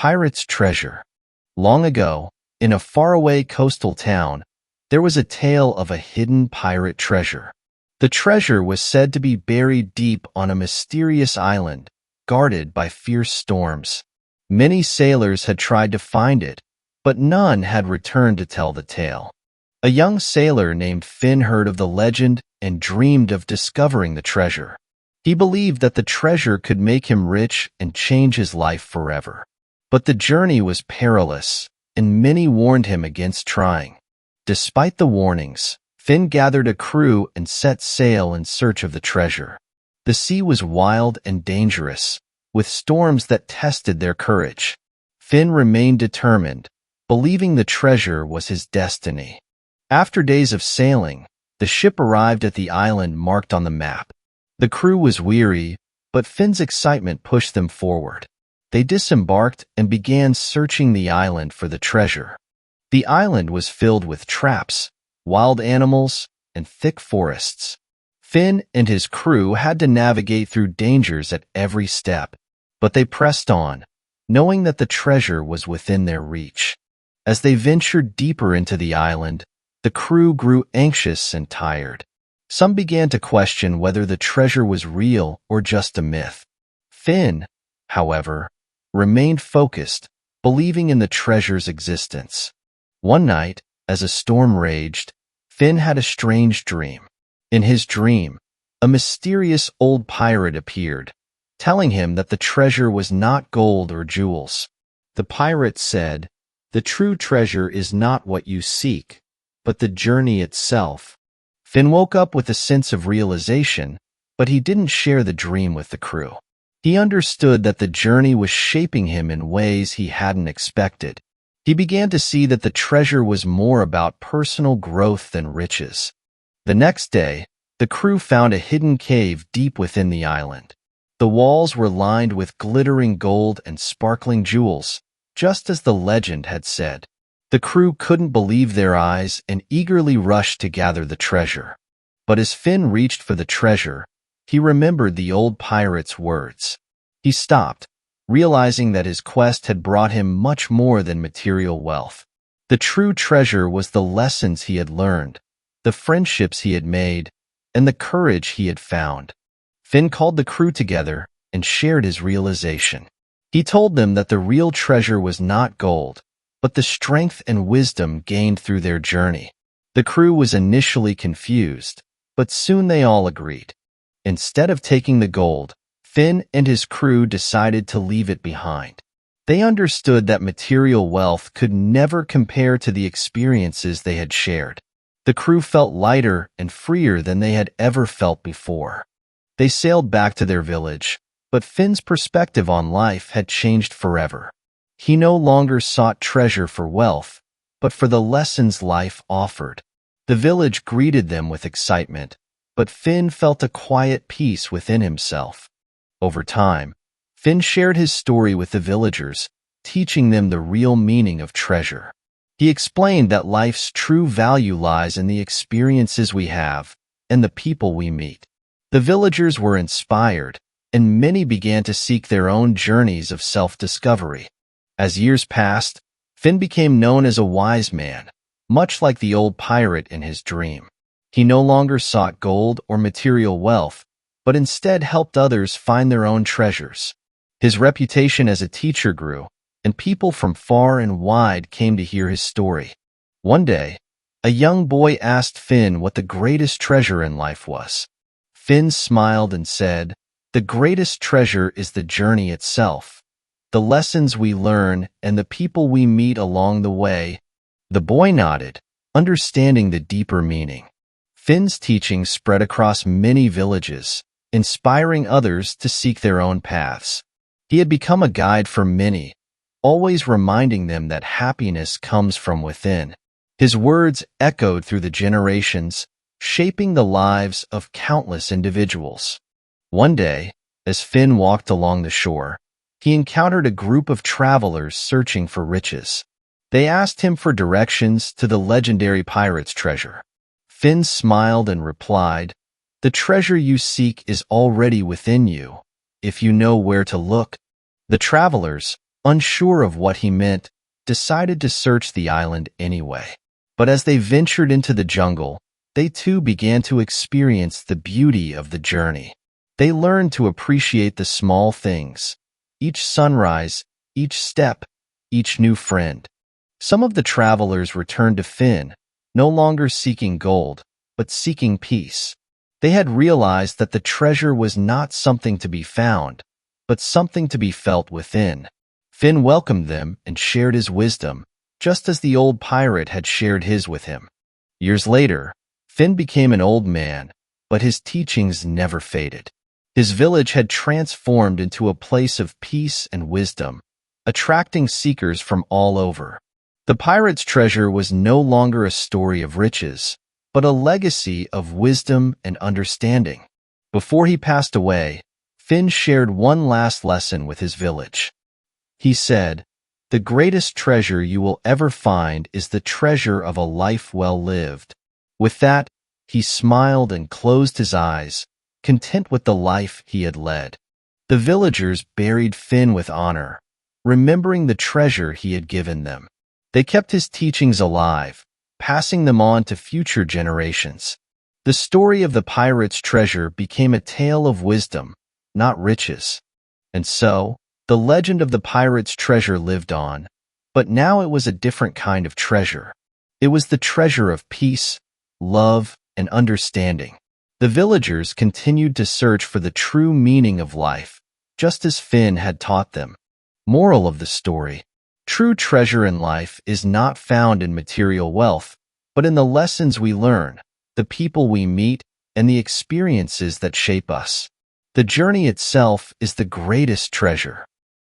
Pirate's treasure. Long ago, in a faraway coastal town, there was a tale of a hidden pirate treasure. The treasure was said to be buried deep on a mysterious island, guarded by fierce storms. Many sailors had tried to find it, but none had returned to tell the tale. A young sailor named Finn heard of the legend and dreamed of discovering the treasure. He believed that the treasure could make him rich and change his life forever. But the journey was perilous, and many warned him against trying. Despite the warnings, Finn gathered a crew and set sail in search of the treasure. The sea was wild and dangerous, with storms that tested their courage. Finn remained determined, believing the treasure was his destiny. After days of sailing, the ship arrived at the island marked on the map. The crew was weary, but Finn's excitement pushed them forward. They disembarked and began searching the island for the treasure. The island was filled with traps, wild animals, and thick forests. Finn and his crew had to navigate through dangers at every step, but they pressed on, knowing that the treasure was within their reach. As they ventured deeper into the island, the crew grew anxious and tired. Some began to question whether the treasure was real or just a myth. Finn, however, remained focused, believing in the treasure's existence. One night, as a storm raged, Finn had a strange dream. In his dream, a mysterious old pirate appeared, telling him that the treasure was not gold or jewels. The pirate said, "The true treasure is not what you seek, but the journey itself." Finn woke up with a sense of realization, but he didn't share the dream with the crew. He understood that the journey was shaping him in ways he hadn't expected. He began to see that the treasure was more about personal growth than riches. The next day, the crew found a hidden cave deep within the island. The walls were lined with glittering gold and sparkling jewels, just as the legend had said. The crew couldn't believe their eyes and eagerly rushed to gather the treasure. But as Finn reached for the treasure, he remembered the old pirate's words. He stopped, realizing that his quest had brought him much more than material wealth. The true treasure was the lessons he had learned, the friendships he had made, and the courage he had found. Finn called the crew together and shared his realization. He told them that the real treasure was not gold, but the strength and wisdom gained through their journey. The crew was initially confused, but soon they all agreed. Instead of taking the gold, Finn and his crew decided to leave it behind. They understood that material wealth could never compare to the experiences they had shared. The crew felt lighter and freer than they had ever felt before. They sailed back to their village, but Finn's perspective on life had changed forever. He no longer sought treasure for wealth, but for the lessons life offered. The village greeted them with excitement, but Finn felt a quiet peace within himself. Over time, Finn shared his story with the villagers, teaching them the real meaning of treasure. He explained that life's true value lies in the experiences we have and the people we meet. The villagers were inspired, and many began to seek their own journeys of self-discovery. As years passed, Finn became known as a wise man, much like the old pirate in his dream. He no longer sought gold or material wealth, but instead helped others find their own treasures. His reputation as a teacher grew, and people from far and wide came to hear his story. One day, a young boy asked Finn what the greatest treasure in life was. Finn smiled and said, "The greatest treasure is the journey itself, the lessons we learn and the people we meet along the way." The boy nodded, understanding the deeper meaning. Finn's teaching spread across many villages, inspiring others to seek their own paths. He had become a guide for many, always reminding them that happiness comes from within. His words echoed through the generations, shaping the lives of countless individuals. One day, as Finn walked along the shore, he encountered a group of travelers searching for riches. They asked him for directions to the legendary pirate's treasure. Finn smiled and replied, "The treasure you seek is already within you, if you know where to look." The travelers, unsure of what he meant, decided to search the island anyway. But as they ventured into the jungle, they too began to experience the beauty of the journey. They learned to appreciate the small things, each sunrise, each step, each new friend. Some of the travelers returned to Finn, no longer seeking gold, but seeking peace. They had realized that the treasure was not something to be found, but something to be felt within. Finn welcomed them and shared his wisdom, just as the old pirate had shared his with him. Years later, Finn became an old man, but his teachings never faded. His village had transformed into a place of peace and wisdom, attracting seekers from all over. The pirate's treasure was no longer a story of riches, but a legacy of wisdom and understanding. Before he passed away, Finn shared one last lesson with his village. He said, "The greatest treasure you will ever find is the treasure of a life well lived." With that, he smiled and closed his eyes, content with the life he had led. The villagers buried Finn with honor, remembering the treasure he had given them. They kept his teachings alive, passing them on to future generations. The story of the pirate's treasure became a tale of wisdom, not riches. And so, the legend of the pirate's treasure lived on, but now it was a different kind of treasure. It was the treasure of peace, love, and understanding. The villagers continued to search for the true meaning of life, just as Finn had taught them. Moral of the story: true treasure in life is not found in material wealth, but in the lessons we learn, the people we meet, and the experiences that shape us. The journey itself is the greatest treasure.